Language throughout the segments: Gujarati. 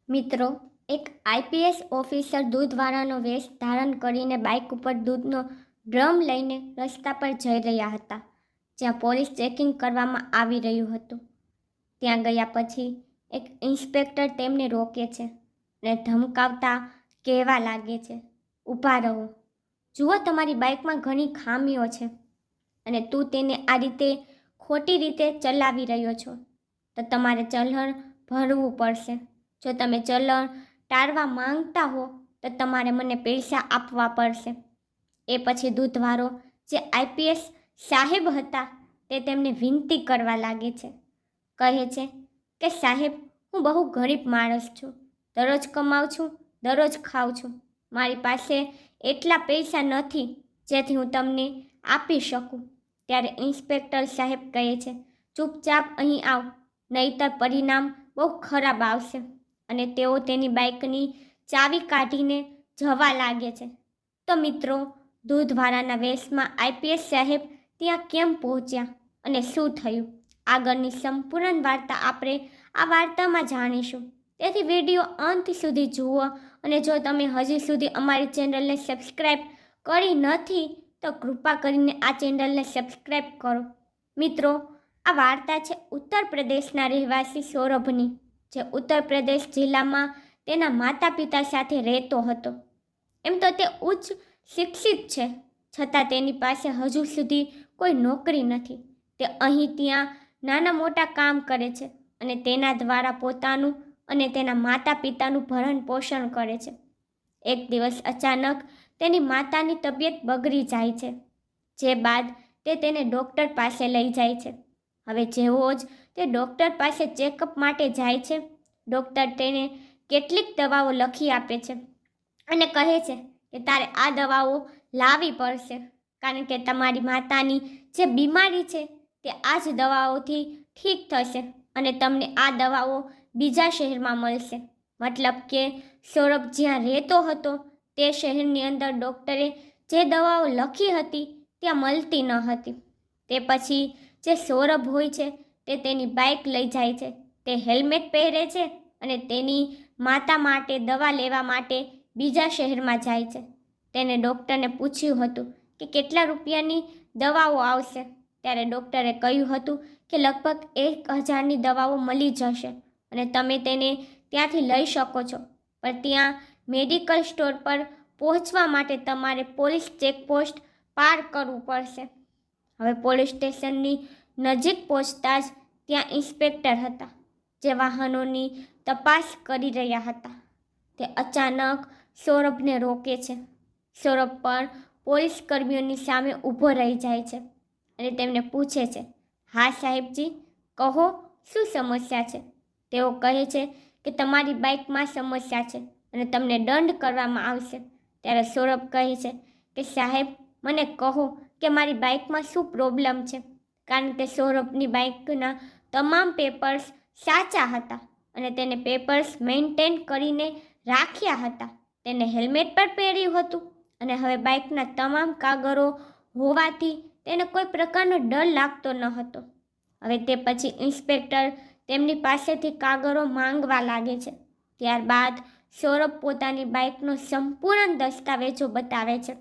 મિત્રો, એક આઈપીએસ ઓફિસર દૂધવાળાનો વેશ ધારણ કરીને બાઇક ઉપર દૂધનો ડ્રમ લઈને રસ્તા પર જઈ રહ્યા હતા, જ્યાં પોલીસ ચેકિંગ કરવામાં આવી રહ્યું હતું. ત્યાં ગયા પછી એક ઇન્સ્પેક્ટર તેમને રોકે છે અને ધમકાવતા કહેવા લાગે છે, ઊભા રહો. જુઓ, તમારી બાઇકમાં ઘણી ખામીઓ છે અને તું તેને આ રીતે ખોટી રીતે ચલાવી રહ્યો છો, તો તમારે ચલણ ભરવું પડશે. જો તમે ચલણ ટાળવા માંગતા હો તો તમારે મને પૈસા આપવા પડશે. એ પછી દૂધવાળો, જે આઈપીએસ સાહેબ હતા, તે તેમને વિનંતી કરવા લાગે છે. કહે છે કે સાહેબ, હું બહુ ગરીબ માણસ છું, દરરોજ કમાઉં છું, દરરોજ ખાઉં છું. મારી પાસે એટલા પૈસા નથી જેથી હું તમને આપી શકું. ત્યારે ઇન્સ્પેક્ટર સાહેબ કહે છે, ચૂપચાપ અહીં આવ, નહીંતર પરિણામ બહુ ખરાબ આવશે. અને તેઓ તેની બાઇકની ચાવી કાઢીને જવા લાગે છે. તો મિત્રો, દૂધવાળાના વેશમાં આઈપીએસ સાહેબ ત્યાં કેમ પહોંચ્યા અને શું થયું? આગળની સંપૂર્ણ વાર્તા આપણે આ વાર્તામાં જાણીશું. તેથી વિડીયો અંત સુધી જુઓ, અને જો તમે હજી સુધી અમારી ચેનલને સબસ્ક્રાઈબ કરી નથી તો કૃપા કરીને આ ચેનલને સબસ્ક્રાઈબ કરો. મિત્રો, આ વાર્તા છે ઉત્તર પ્રદેશના રહેવાસી સૌરભની, જે ઉત્તર પ્રદેશ જિલ્લામાં તેના માતા પિતા સાથે રહેતો હતો. એમ તો તે ઉચ્ચ શિક્ષિત છે, છતાં તેની પાસે હજુ સુધી કોઈ નોકરી નથી. તે અહીં ત્યાં નાના મોટા કામ કરે છે અને તેના દ્વારા પોતાનું અને તેના માતા પિતાનું ભરણ પોષણ કરે છે. એક દિવસ અચાનક તેની માતાની તબિયત બગડી જાય છે, જે બાદ તે તેને ડૉક્ટર પાસે લઈ જાય છે. હવે જેવો જ તે ડૉક્ટર પાસે ચેકઅપ માટે જાય છે, ડૉક્ટર તેને કેટલીક દવાઓ લખી આપે છે અને કહે છે કે તારે આ દવાઓ લાવવી પડશે, કારણ કે તમારી માતાની જે બીમારી છે તે આ જ દવાઓથી ઠીક થશે અને તમને આ દવાઓ બીજા શહેરમાં મળશે. મતલબ કે સૌરભ જ્યાં રહેતો હતો તે શહેરની અંદર ડૉક્ટરે જે દવાઓ લખી હતી ત્યાં મળતી ન હતી. તે પછી જે સૌરભ હોય છે તે તેની બાઇક લઈ જાય છે, તે હેલ્મેટ પહેરે છે અને તેની માતા માટે દવા લેવા માટે બીજા શહેરમાં જાય છે. તેને ડૉક્ટરને પૂછ્યું હતું કે કેટલા રૂપિયાની દવાઓ આવશે, ત્યારે ડૉક્ટરે કહ્યું હતું કે લગભગ 1000ની દવાઓ મળી જશે અને તમે તેને ત્યાંથી લઈ શકો છો, પણ ત્યાં મેડિકલ સ્ટોર પર પહોંચવા માટે તમારે પોલીસ ચેકપોસ્ટ પાર કરવું પડશે. હવે પોલીસ સ્ટેશનની નજીક પહોંચતા જ ત્યાં ઇન્સ્પેક્ટર હતા, જે વાહનોની તપાસ કરી રહ્યા હતા. તે અચાનક સૌરભને રોકે છે. સૌરભ પણ પોલીસ કર્મીઓની સામે ઊભો રહી જાય છે અને તેમને પૂછે છે, હા સાહેબજી, કહો, શું સમસ્યા છે? તેઓ કહે છે કે તમારી બાઇકમાં સમસ્યા છે અને તમને દંડ કરવામાં આવશે. ત્યારે સૌરભ કહે છે કે સાહેબ, મને કહો કે મારી બાઇકમાં શું પ્રોબ્લેમ છે, કારણ કે સૌરભની બાઇકના તમામ પેપર્સ સાચા હતા અને તેને પેપર્સ મેન્ટેન કરીને રાખ્યા હતા. તેને હેલ્મેટ પણ પહેર્યું હતું અને હવે બાઇકના તમામ કાગળો હોવાથી તેને કોઈ પ્રકારનો ડર લાગતો ન હતો. હવે તે પછી ઇન્સ્પેક્ટર તેમની પાસેથી કાગળો માંગવા લાગે છે. ત્યારબાદ સૌરભ પોતાની બાઇકનો સંપૂર્ણ દસ્તાવેજો બતાવે છે.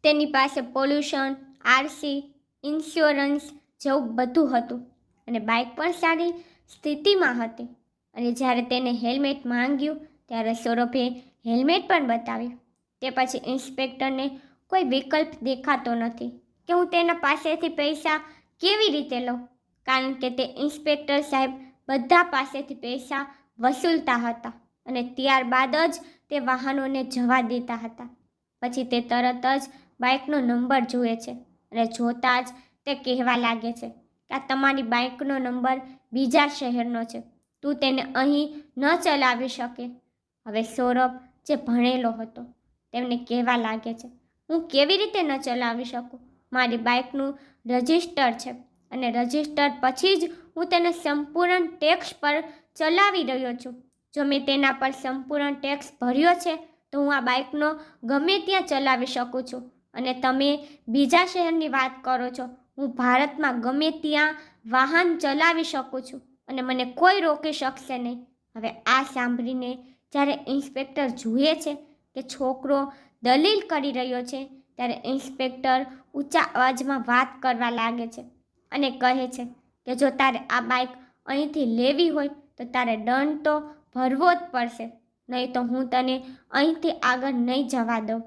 તેની પાસે પોલ્યુશન, આરસી, ઇન્સ્યોરન્સ જેવું બધું હતું અને બાઇક પણ સારી સ્થિતિમાં હતી. અને જ્યારે તેને હેલ્મેટ માંગ્યું ત્યારે સૌરભે હેલ્મેટ પણ બતાવ્યું. તે પછી ઇન્સ્પેક્ટરને કોઈ વિકલ્પ દેખાતો નથી કે હું તેના પાસેથી પૈસા કેવી રીતે લઉં, કારણ કે તે ઇન્સ્પેક્ટર સાહેબ બધા પાસેથી પૈસા વસૂલતા હતા અને ત્યારબાદ જ તે વાહનોને જવા દેતા હતા. પછી તે તરત જ બાઇકનો નંબર જુએ છે અને જોતાં જ તે કહેવા લાગે છે કે આ તમારી બાઇકનો નંબર બીજા શહેરનો છે, તું તેને અહીં ન ચલાવી શકે. હવે સૌરભ, જે ભણેલો હતો, તેમને કહેવા લાગે છે, હું કેવી રીતે ન ચલાવી શકું? મારી બાઇકનું રજિસ્ટર છે અને રજિસ્ટર પછી જ હું તેને સંપૂર્ણ ટેક્સ પર ચલાવી રહ્યો છું. જો મેં તેના પર સંપૂર્ણ ટેક્સ ભર્યો છે તો હું આ બાઇકનો ગમે ત્યાં ચલાવી શકું છું. અને તમે બીજા શહેરની વાત કરો છો, હું ભારતમાં ગમે ત્યાં વાહન ચલાવી શકું છું અને મને કોઈ રોકી શકશે નહીં. હવે આ સાંભળીને જ્યારે ઇન્સ્પેક્ટર જુએ છે કે છોકરો દલીલ કરી રહ્યો છે, ત્યારે ઇન્સ્પેક્ટર ઊંચા અવાજમાં વાત કરવા લાગે છે અને કહે છે કે જો તારે આ બાઇક અહીંથી લેવી હોય તો તારે દંડ તો ભરવો જ પડશે, નહીં તો હું તને અહીંથી આગળ નહીં જવા દઉં.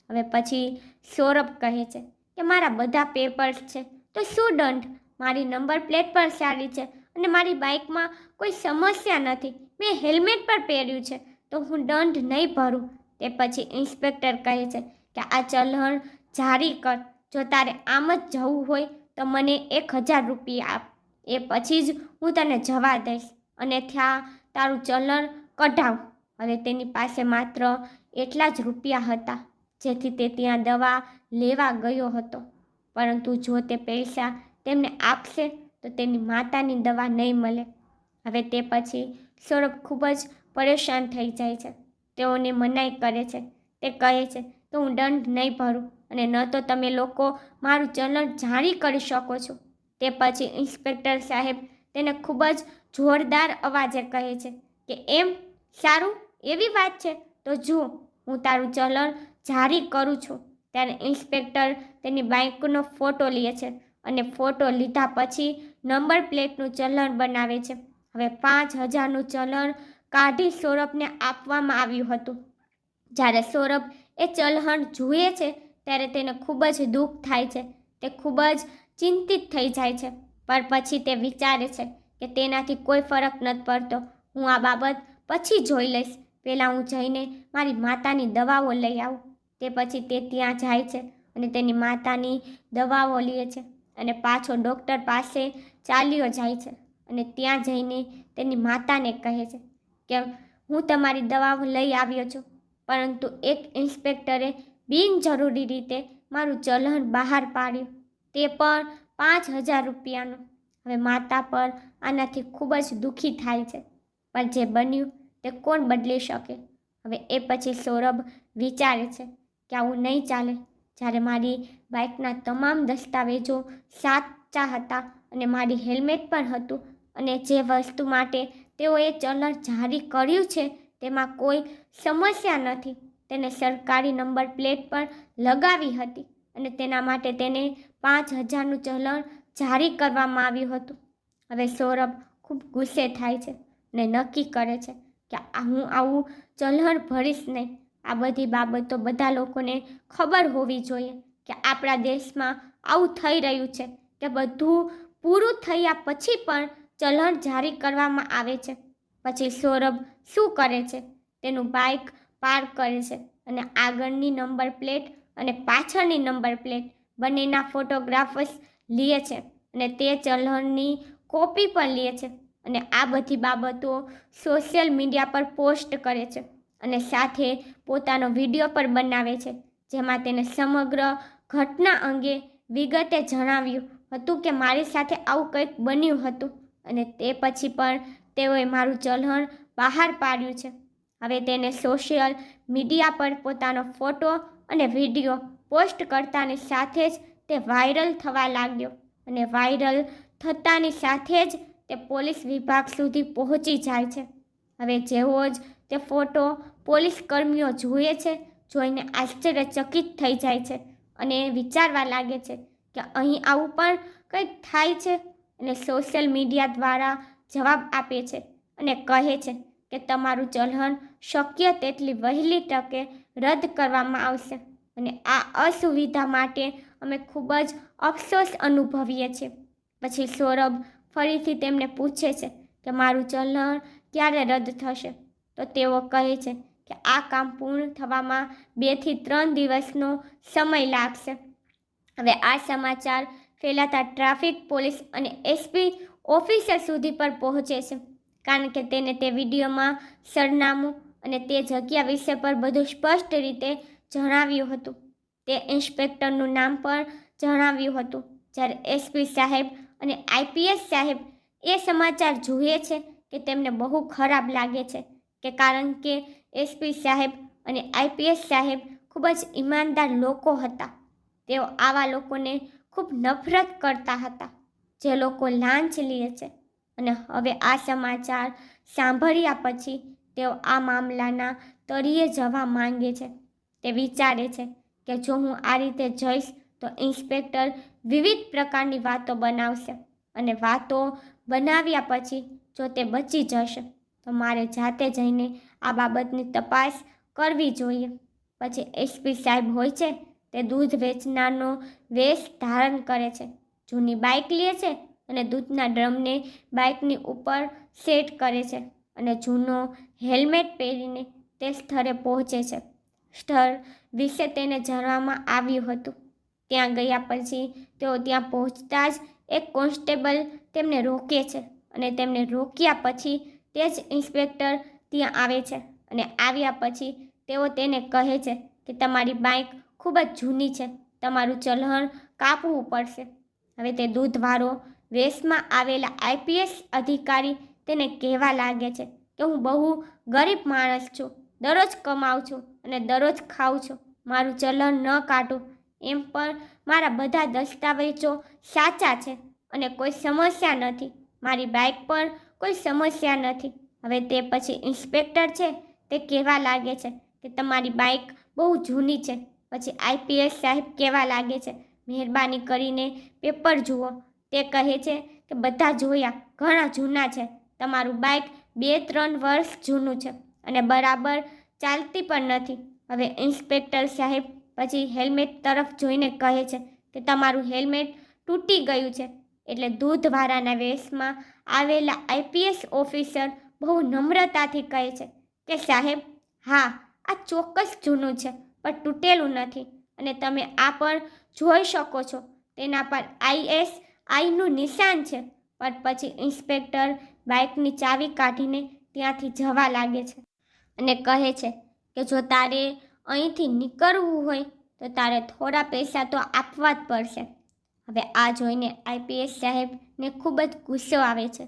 હવે પછી સૌરભ કહે છે કે મારા બધા પેપર્સ છે તો શું દંડ, મારી નંબર પ્લેટ પણ સારી છે અને મારી બાઇકમાં કોઈ સમસ્યા નથી, મેં હેલ્મેટ પણ પહેર્યું છે, તો હું દંડ નહીં ભરું. તે પછી ઇન્સ્પેક્ટર કહે છે કે આ ચલણ જારી કર, જો તારે આમ જ જવું હોય તો મને 1000 રૂપિયા આપ, એ પછી જ હું તને જવા દઈશ અને ત્યાં તારું ચલણ કઢાવ. હવે તેની પાસે માત્ર એટલા જ રૂપિયા હતા જેથી તે ત્યાં દવા લેવા ગયો હતો, પરંતુ જો તે પૈસા તેમને આપશે તો તેની માતાની દવા નહીં મળે. હવે તે પછી સૌરભ ખૂબ જ પરેશાન થઈ જાય છે, તેઓને મનાઈ કરે છે. તે કહે છે તો હું દંડ નહીં ભરું અને ન તો તમે લોકો મારું ચલણ જારી કરી શકો છો. તે પછી ઇન્સ્પેક્ટર સાહેબ તેને ખૂબ જ જોરદાર અવાજે કહે છે કે એમ, સારું, એવી વાત છે તો જુઓ હું તારું ચલણ જારી કરું છું. ત્યારે ઇન્સ્પેક્ટર તેની બાઇકનો ફોટો લે છે અને ફોટો લીધા પછી નંબર પ્લેટનું ચલણ બનાવે છે. હવે 5000નું ચલણ કાઢી સૌરભને આપવામાં આવ્યું હતું. જ્યારે સૌરભ એ ચલણ જુએ છે ત્યારે તેને ખૂબ જ દુઃખ થાય છે, તે ખૂબ જ ચિંતિત થઈ જાય છે, પણ પછી તે વિચારે છે કે તેનાથી કોઈ ફરક નથી પડતો, હું આ બાબત પછી જોઈ લઈશ, પહેલાં હું જઈને મારી માતાની દવાઓ લઈ આવું. તે પછી તે ત્યાં જાય છે અને તેની માતાની દવાઓ લે છે અને પાછો ડૉક્ટર પાસે ચાલ્યો જાય છે અને ત્યાં જઈને તેની માતાને કહે છે કે હું તમારી દવાઓ લઈ આવ્યો છું, પરંતુ એક ઇન્સ્પેક્ટરે બિનજરૂરી રીતે મારું ચલણ બહાર પાડ્યું, તે પણ 5000 રૂપિયાનું. હવે માતા પર આનાથી ખૂબ જ દુઃખી થાય છે, પણ જે બન્યું તે કોણ બદલી શકે. હવે એ પછી સૌરભ વિચારે છે કે આવું નહીં ચાલે. જ્યારે મારી બાઇકના તમામ દસ્તાવેજો સાચા હતા અને મારી હેલ્મેટ પણ હતું અને જે વસ્તુ માટે તેઓએ ચલણ જારી કર્યું છે તેમાં કોઈ સમસ્યા નથી, તેને સરકારી નંબર પ્લેટ પણ લગાવી હતી અને તેના માટે તેને 5000નું ચલણ જારી કરવામાં આવ્યું હતું. હવે સૌરભ ખૂબ ગુસ્સે થાય છે અને નક્કી કરે છે કે હું આવું ચલણ ભરીશ નહીં. આ બધી બાબતો બધા લોકોને ખબર હોવી જોઈએ કે આપણા દેશમાં આવું થઈ રહ્યું છે કે બધું પૂરું થયા પછી પણ ચલણ જારી કરવામાં આવે છે. પછી સૌરભ શું કરે છે, તેનું બાઇક પાર્ક કરે છે અને આગળની નંબર પ્લેટ અને પાછળની નંબર પ્લેટ બંનેના ફોટોગ્રાફ્સ લે છે અને તે ચલણની કોપી પણ લે છે અને આ બધી બાબતો સોશિયલ મીડિયા પર પોસ્ટ કરે છે અને સાથે પોતાનો વિડીયો પણ બનાવે છે, જેમાં તેને સમગ્ર ઘટના અંગે વિગતે જણાવ્યું હતું કે મારી સાથે આવું કંઈક બન્યું હતું અને તે પછી પણ તેઓએ મારું ચલણ બહાર પાડ્યું છે. હવે તેને સોશિયલ મીડિયા પર પોતાનો ફોટો અને વિડીયો પોસ્ટ કરતાની સાથે જ તે વાયરલ થવા લાગ્યો અને વાયરલ થતાની સાથે જ તે પોલીસ વિભાગ સુધી પહોંચી જાય છે. હવે જેવો જ તે ફોટો પોલીસ કર્મીઓ જુએ છે, જોઈને આશ્ચર્યચકિત થઈ જાય છે અને વિચારવા લાગે છે કે અહીં આવું પણ કંઈક થાય છે અને સોશિયલ મીડિયા દ્વારા જવાબ આપે છે અને કહે છે કે તમારું ચલણ શક્ય તેટલી વહેલી તકે રદ કરવામાં આવશે અને આ અસુવિધા માટે અમે ખૂબ જ અફસોસ અનુભવીએ છીએ. પછી સૌરભ ફરીથી તેમને પૂછે છે કે મારું ચલણ ક્યારે રદ થશે, તો તેઓ કહે છે કે આ કામ પૂર્ણ થવામાં 2 થી 3 દિવસનો સમય લાગશે. હવે આ સમાચાર ફેલાતા ટ્રાફિક પોલીસ અને એસપી ઓફિસર સુધી પર પહોંચે છે, કારણ કે તેને તે વિડીયોમાં સરનામું અને તે જગ્યા વિશે પર બધું સ્પષ્ટ રીતે જણાવ્યું હતું. તે ઇન્સ્પેક્ટરનું નામ પણ જણાવ્યું હતું. જ્યારે એસપી સાહેબ અને આઈપીએસ સાહેબ એ સમાચાર જુએ છે કે તેમને બહુ ખરાબ લાગે છે કે કારણ કે એસપી સાહેબ અને આઈપીએસ સાહેબ ખૂબ જ ઈમાનદાર લોકો હતા. તેઓ આવા લોકોને ખૂબ નફરત કરતા હતા જે લોકો લાંચ લે છે. અને હવે આ સમાચાર સાંભળ્યા પછી તેઓ આ મામલાના તળિયે જવા માંગે છે. તે વિચારે છે કે જો હું આ રીતે જઈશ તો ઇન્સ્પેક્ટર વિવિધ પ્રકારની વાતો બનાવશે અને વાતો બનાવ્યા પછી જો તે બચી જશે તો મારે જાતે જઈને આ બાબતની તપાસ કરવી જોઈએ. પછી એસપી સાહેબ હોય છે તે દૂધ વેચનારનો વેશ ધારણ કરે છે, જૂની બાઇક લે છે અને દૂધના ડ્રમને બાઇકની ઉપર સેટ કરે છે અને જૂનો હેલ્મેટ પહેરીને તે સ્થળે પહોંચે છે. સ્થળ વિશે તેને જણાવવામાં આવ્યું હતું. ત્યાં ગયા પછી તેઓ ત્યાં પહોંચતા જ એક કોન્સ્ટેબલ તેમને રોકે છે અને તેમને રોક્યા પછી તે જ ઇન્સ્પેક્ટર ત્યાં આવે છે અને આવ્યા પછી તેઓ તેને કહે છે કે તમારી બાઇક ખૂબ જ જૂની છે, તમારું ચલણ કાપવું પડશે. હવે તે દૂધવાળો વેશમાં આવેલા આઈપીએસ અધિકારી તેને કહેવા લાગે છે કે હું બહુ ગરીબ માણસ છું, દરરોજ કમાઉં છું અને દરરોજ ખાઉં છું, મારું ચલણ ન કાઢું એમ પણ મારા બધા દસ્તાવેજો સાચા છે અને કોઈ સમસ્યા નથી, મારી બાઇક પર કોઈ સમસ્યા નથી. હવે તે પછી ઇન્સ્પેક્ટર છે તે કહેવા લાગે છે કે તમારી બાઇક બહુ જૂની છે. પછી આઈપીએસ સાહેબ કહેવા લાગે છે મહેરબાની કરીને પેપર જુઓ. તે કહે છે કે બધા જોયા, ઘણા જૂના છે, તમારું બાઇક 2-3 વર્ષ જૂનું છે અને બરાબર ચાલતી પણ નથી. હવે ઇન્સ્પેક્ટર સાહેબ પછી હેલ્મેટ તરફ જોઈને કહે છે કે તમારું હેલ્મેટ તૂટી ગયું છે. એટલે દૂધવાળાના વેશમાં આવેલા આઈપીએસ ઓફિસર બહુ નમ્રતાથી કહે છે કે સાહેબ, હા આ ચોક્કસ જૂનું છે પણ તૂટેલું નથી અને તમે આ પણ જોઈ શકો છો, તેના પર ISIનું નિશાન છે. પણ પછી ઇન્સ્પેક્ટર બાઇકની ચાવી કાઢીને ત્યાંથી જવા લાગે છે અને કહે છે કે જો તારે અહીંથી નીકળવું હોય તો તારે થોડા પૈસા તો આપવા જ પડશે. હવે આ જોઈને આઈપીએસ સાહેબને ખૂબ જ ગુસ્સો આવે છે,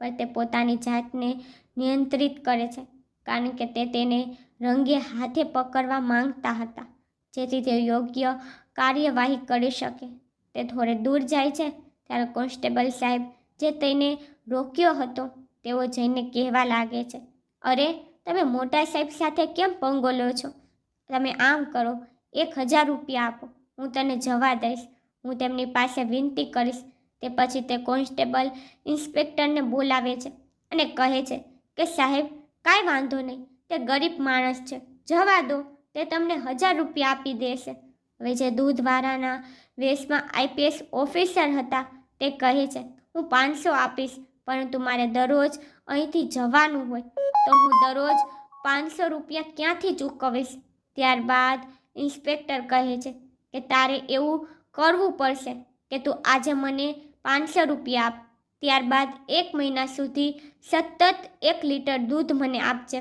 પણ તે પોતાની જાતને નિયંત્રિત કરે છે કારણ કે તે તેને રંગે હાથે પકડવા માંગતા હતા જેથી તે યોગ્ય કાર્યવાહી કરી શકે. તે થોડે દૂર જાય છે ત્યારે કોન્સ્ટેબલ સાહેબ જે તેને રોક્યો હતો તેઓ જઈને કહેવા લાગે છે, અરે તમે મોટા સાહેબ સાથે કેમ પંગો લો છો? તમે આમ કરો, 1000 રૂપિયા આપો, હું તને જવા દઈશ, હું તેમની પાસે વિનંતી કરીશ. તે પછી તે કોન્સ્ટેબલ ઇન્સ્પેક્ટરને બોલાવે છે અને કહે છે કે સાહેબ કાંઈ વાંધો નહીં, તે ગરીબ માણસ છે, જવા દો, તે તમને 1000 રૂપિયા આપી દેશે. હવે જે દૂધવાળાના વેશમાં આઈપીએસ ઓફિસર હતા તે કહે છે હું 500 આપીશ, પરંતુ મારે દરરોજ અહીંથી જવાનું હોય તો હું દરરોજ 500 રૂપિયા ક્યાંથી ચૂકવીશ? ત્યારબાદ ઇન્સ્પેક્ટર કહે છે કે તારે એવું કરવું પડશે કે તું આજે મને 500 રૂપિયા આપ, ત્યારબાદ 1 મહિના સુધી સતત 1 લીટર દૂધ મને આપજે.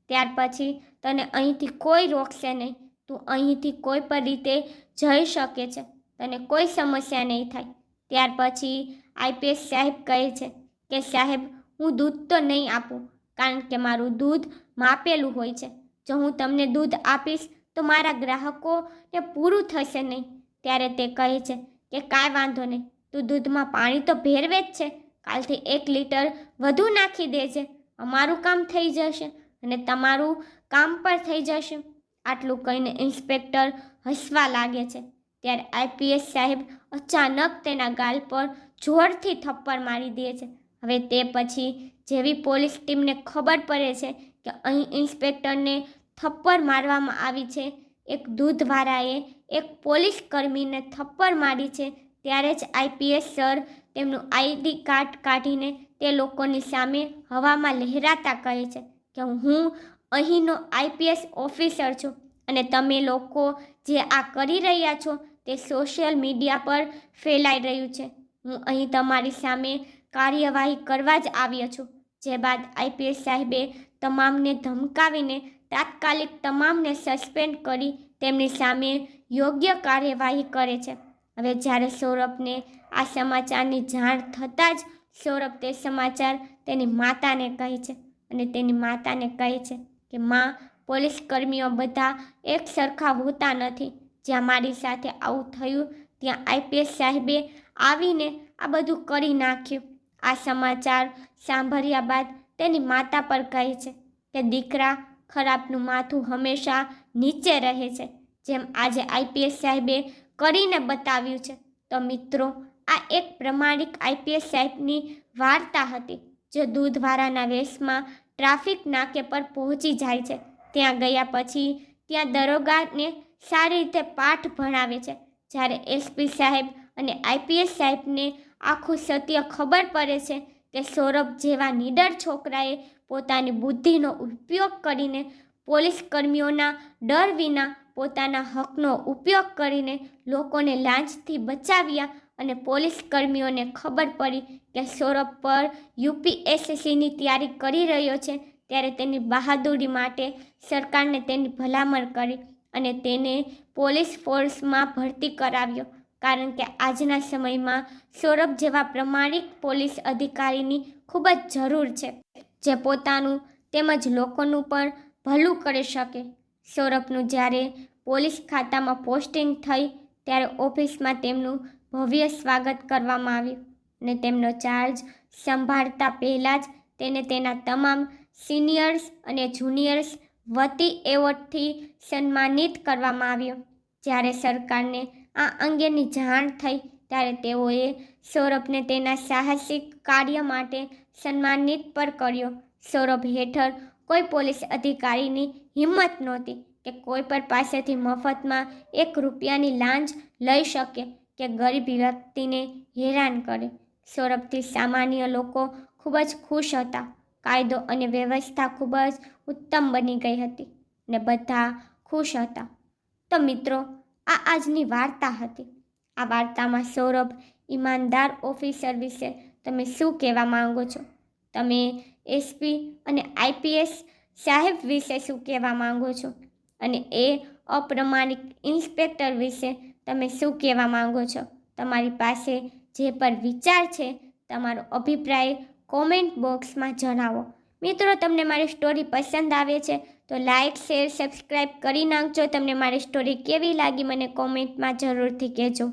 ત્યાર પછી તને અહીંથી કોઈ રોકશે નહીં, તું અહીંથી કોઈ પણ રીતે જઈ શકે છે, તને કોઈ સમસ્યા નહીં થાય. ત્યાર પછી આઈપીએસ સાહેબ કહે છે કે સાહેબ હું દૂધ તો નહીં આપું કારણ કે મારું દૂધ માપેલું હોય છે, જો હું તમને દૂધ આપીશ તો મારા ગ્રાહકોને પૂરું થશે નહીં. ત્યારે તે કહે છે કે કાંઈ વાંધો નહીં, તું દૂધમાં પાણી તો ભેરવે જ છે, કાલથી 1 લીટર વધુ નાખી દેજે, અમારું કામ થઈ જશે અને તમારું કામ પણ થઈ જશે. આટલું કહીને ઇન્સ્પેક્ટર હસવા લાગે છે. ત્યારે આઈપીએસ સાહેબ અચાનક તેના ગાલ પર જોરથી થપ્પડ મારી દે છે. હવે તે પછી જેવી પોલીસ ટીમને ખબર પડે છે કે અહીં ઇન્સ્પેક્ટરને થપ્પડ મારવામાં આવી છે, એક દૂધવાળાએ એક પોલીસ કર્મીને થપ્પડ મારી છે, ત્યારે જ આઈપીએસ સર તેમનું ID કાર્ડ કાઢીને તે લોકોની સામે હવામાં લહેરાતા કહે છે કે હું અહીંનો આઈપીએસ ઓફિસર છું અને તમે લોકો જે આ કરી રહ્યા છો તે સોશિયલ મીડિયા પર ફેલાઈ રહ્યું છે. હું અહીં તમારી સામે કાર્યવાહી કરવા જ આવ્યો છું. જે બાદ આઈપીએસ સાહેબે તમામને ધમકાવીને તાત્કાલિક તમામને સસ્પેન્ડ કરી તેમની સામે યોગ્ય કાર્યવાહી કરે છે. હવે જ્યારે સૌરભને આ સમાચારની જાણ થતાં જ સૌરભ તે સમાચાર તેની માતાને કહે છે અને તેની માતાને કહે છે કે માં, પોલીસ કર્મીઓ બધા એક સરખા હોતા નથી. જ્યાં મારી સાથે આવું થયું ત્યાં આઈપીએસ સાહેબે આવીને આ બધું કરી નાખ્યું. આ સમાચાર સાંભળ્યા બાદ તેની માતા પર કહે છે કે દીકરા ખરાબનું માથું હંમેશા નીચે રહે છે, જેમ આજે આઈપીએસ સાહેબે કરીને બતાવ્યું છે. તો મિત્રો, આ એક પ્રમાણિક આઈપીએસ સાહેબની વાર્તા હતી, જે દૂધવાળાના વેશમાં ટ્રાફિક નાકે પર પહોંચી જાય છે. ત્યાં ગયા પછી ત્યાં દરોગાને સારી રીતે પાઠ ભણાવે છે. જ્યારે એસપી સાહેબ અને આઈપીએસ સાહેબને આખું સત્ય ખબર પડે છે કે સૌરભ જેવા નીડર છોકરાએ પોતાની બુદ્ધિનો ઉપયોગ કરીને પોલીસ કર્મીઓના ડર વિના પોતાના હકનો ઉપયોગ કરીને લોકોને લાંચથી બચાવ્યા અને પોલીસ કર્મીઓને ખબર પડી કે સૌરભ પર યુપીએસસીની તૈયારી કરી રહ્યો છે, ત્યારે તેની બહાદુરી માટે સરકારને તેની ભલામણ કરી અને તેને પોલીસ ફોર્સમાં ભરતી કરાવ્યો. કારણ કે આજના સમયમાં સૌરભ જેવા પ્રમાણિક પોલીસ અધિકારીની ખૂબ જ જરૂર છે, જે પોતાનું તેમજ લોકોનું પણ ભલું કરી શકે. સૌરભનું જ્યારે પોલીસ ખાતામાં પોસ્ટિંગ થઈ ત્યારે ઓફિસમાં તેમનું ભવ્ય સ્વાગત કરવામાં આવ્યું અને તેમનો ચાર્જ સંભાળતા પહેલાં જ તેને તેના તમામ સિનિયર્સ અને જુનિયર્સ વતી એવોર્ડથી સન્માનિત કરવામાં આવ્યો. જ્યારે સરકારને આ અંગેની જાણ થઈ ત્યારે તેઓએ સૌરભને તેના સાહસિક કાર્ય માટે સન્માનિત પણ કર્યો. સૌરભ હેઠળ કોઈ પોલીસ અધિકારીની હિંમત નહોતી કે કોઈ પણ પાસેથી મફતમાં ₹1ની લાંચ લઈ શકે કે ગરીબ વ્યક્તિને હેરાન કરે. સૌરભથી સામાન્ય લોકો ખૂબ જ ખુશ હતા. કાયદો અને વ્યવસ્થા ખૂબ જ ઉત્તમ બની ગઈ હતી અને બધા ખુશ હતા. તો મિત્રો, આ આજની વાર્તા હતી. આ વાર્તામાં સૌરભ ઈમાનદાર ઓફિસર વિશે તમે શું કહેવા માંગો છો? તમે એસપી અને આઈપીએસ સાહેબ વિશે શું કહેવા માંગો છો? અને એ અપ્રમાણિક ઇન્સ્પેક્ટર વિશે તમે શું કહેવા માંગો છો? તમારી પાસે જે પર વિચાર છે, તમારો અભિપ્રાય કોમેન્ટ બોક્સમાં જણાવો. મિત્રો, તમને મારી સ્ટોરી પસંદ આવે છે તો લાઇક, શેર, સબસ્ક્રાઈબ કરી નાખજો. તમને મારી સ્ટોરી કેવી લાગી મને કોમેન્ટમાં જરૂરથી કહેજો.